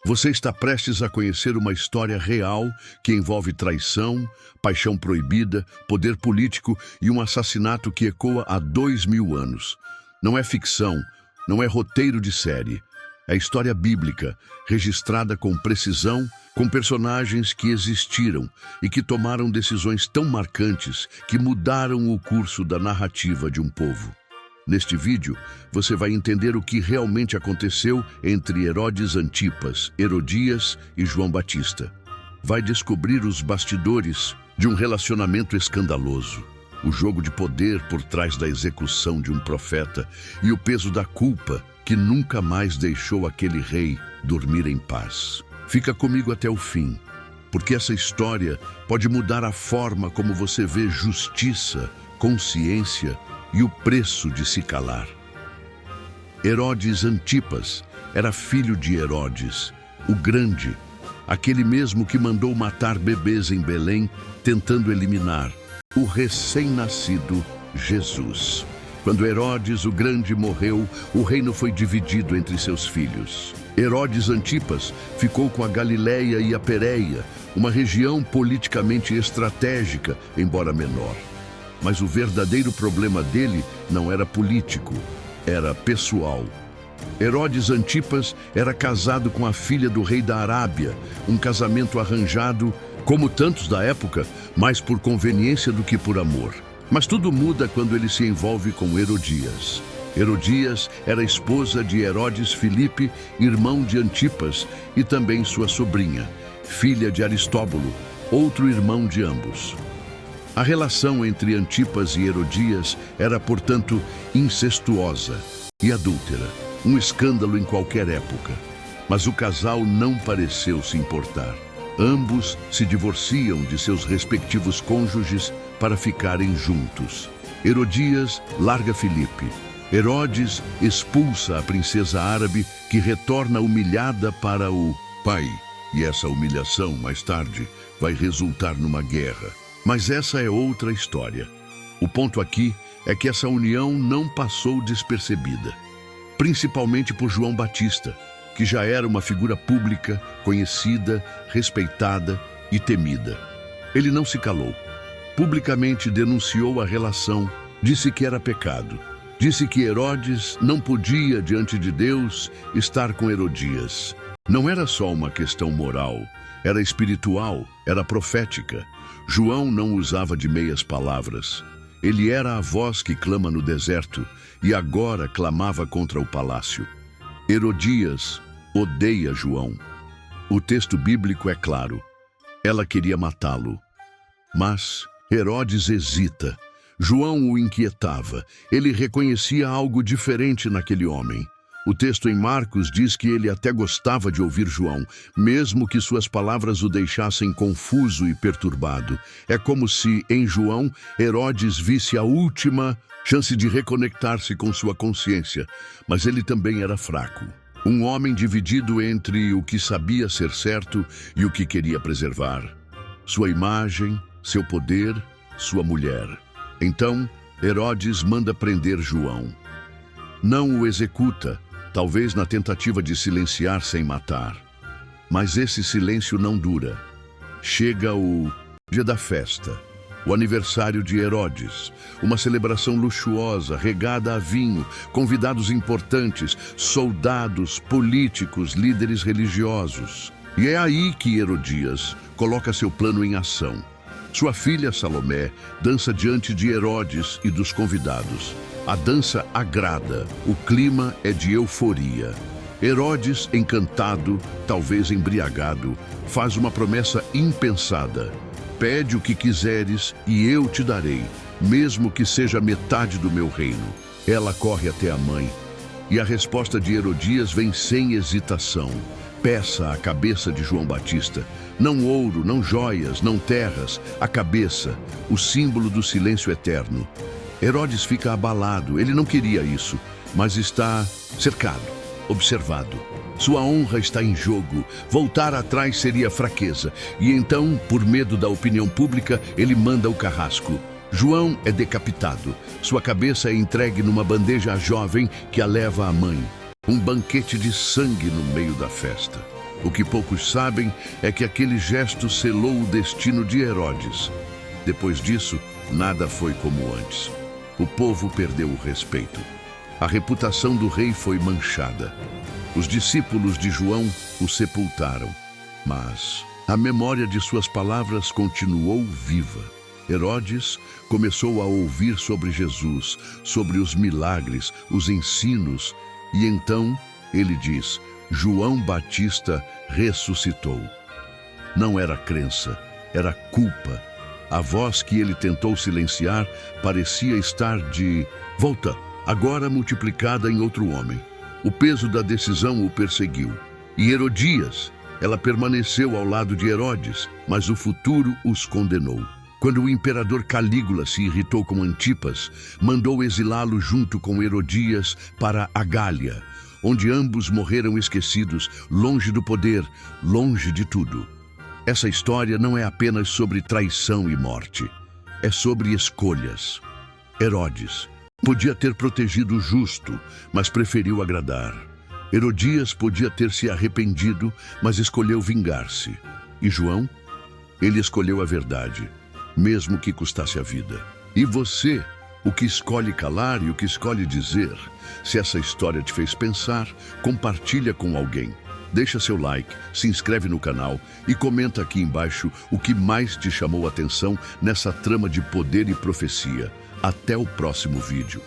Você está prestes a conhecer uma história real que envolve traição, paixão proibida, poder político e um assassinato que ecoa há 2000 anos. Não é ficção, não é roteiro de série. É história bíblica, registrada com precisão, com personagens que existiram e que tomaram decisões tão marcantes que mudaram o curso da narrativa de um povo. Neste vídeo, você vai entender o que realmente aconteceu entre Herodes Antipas, Herodias e João Batista. Vai descobrir os bastidores de um relacionamento escandaloso, o jogo de poder por trás da execução de um profeta e o peso da culpa que nunca mais deixou aquele rei dormir em paz. Fica comigo até o fim, porque essa história pode mudar a forma como você vê justiça, consciência e o preço de se calar. Herodes Antipas era filho de Herodes, o Grande, aquele mesmo que mandou matar bebês em Belém, tentando eliminar o recém-nascido Jesus. Quando Herodes o Grande morreu, o reino foi dividido entre seus filhos. Herodes Antipas ficou com a Galileia e a Pérea, uma região politicamente estratégica, embora menor. Mas o verdadeiro problema dele não era político, era pessoal. Herodes Antipas era casado com a filha do rei da Arábia, um casamento arranjado, como tantos da época, mais por conveniência do que por amor. Mas tudo muda quando ele se envolve com Herodias. Herodias era esposa de Herodes Filipe, irmão de Antipas, e também sua sobrinha, filha de Aristóbulo, outro irmão de ambos. A relação entre Antipas e Herodias era, portanto, incestuosa e adúltera, um escândalo em qualquer época. Mas o casal não pareceu se importar. Ambos se divorciam de seus respectivos cônjuges para ficarem juntos. Herodias larga Filipe. Herodes expulsa a princesa árabe, que retorna humilhada para o pai. E essa humilhação, mais tarde, vai resultar numa guerra. Mas essa é outra história. O ponto aqui é que essa união não passou despercebida, principalmente por João Batista, que já era uma figura pública, conhecida, respeitada e temida. Ele não se calou. Publicamente denunciou a relação, disse que era pecado. Disse que Herodes não podia, diante de Deus, estar com Herodias. Não era só uma questão moral, era espiritual, era profética. João não usava de meias palavras. Ele era a voz que clama no deserto e agora clamava contra o palácio. Herodias odeia João. O texto bíblico é claro. Ela queria matá-lo. Mas Herodes hesita. João o inquietava. Ele reconhecia algo diferente naquele homem. O texto em Marcos diz que ele até gostava de ouvir João, mesmo que suas palavras o deixassem confuso e perturbado. É como se, em João, Herodes visse a última chance de reconectar-se com sua consciência. Mas ele também era fraco. Um homem dividido entre o que sabia ser certo e o que queria preservar. Sua imagem, seu poder, sua mulher. Então, Herodes manda prender João. Não o executa, talvez na tentativa de silenciar sem matar. Mas esse silêncio não dura. Chega o dia da festa, o aniversário de Herodes, uma celebração luxuosa, regada a vinho, convidados importantes, soldados, políticos, líderes religiosos. E é aí que Herodias coloca seu plano em ação. Sua filha Salomé dança diante de Herodes e dos convidados. A dança agrada, o clima é de euforia. Herodes, encantado, talvez embriagado, faz uma promessa impensada. Pede o que quiseres e eu te darei, mesmo que seja metade do meu reino. Ela corre até a mãe. E a resposta de Herodias vem sem hesitação. Peça a cabeça de João Batista. Não ouro, não joias, não terras, a cabeça, o símbolo do silêncio eterno. Herodes fica abalado, ele não queria isso, mas está cercado, observado. Sua honra está em jogo, voltar atrás seria fraqueza. E então, por medo da opinião pública, ele manda o carrasco. João é decapitado, sua cabeça é entregue numa bandeja à jovem que a leva à mãe. Um banquete de sangue no meio da festa. O que poucos sabem é que aquele gesto selou o destino de Herodes. Depois disso, nada foi como antes. O povo perdeu o respeito. A reputação do rei foi manchada. Os discípulos de João o sepultaram, mas a memória de suas palavras continuou viva. Herodes começou a ouvir sobre Jesus, sobre os milagres, os ensinos, e então ele diz: João Batista ressuscitou. Não era crença, era culpa. A voz que ele tentou silenciar parecia estar de volta, agora multiplicada em outro homem. O peso da decisão o perseguiu. E Herodias, ela permaneceu ao lado de Herodes, mas o futuro os condenou. Quando o imperador Calígula se irritou com Antipas, mandou exilá-lo junto com Herodias para a Gália, onde ambos morreram esquecidos, longe do poder, longe de tudo. Essa história não é apenas sobre traição e morte, é sobre escolhas. Herodes podia ter protegido o justo, mas preferiu agradar. Herodias podia ter se arrependido, mas escolheu vingar-se. E João? Ele escolheu a verdade, mesmo que custasse a vida. E você, o que escolhe calar e o que escolhe dizer? Se essa história te fez pensar, compartilha com alguém. Deixa seu like, se inscreve no canal e comenta aqui embaixo o que mais te chamou a atenção nessa trama de poder e profecia. Até o próximo vídeo.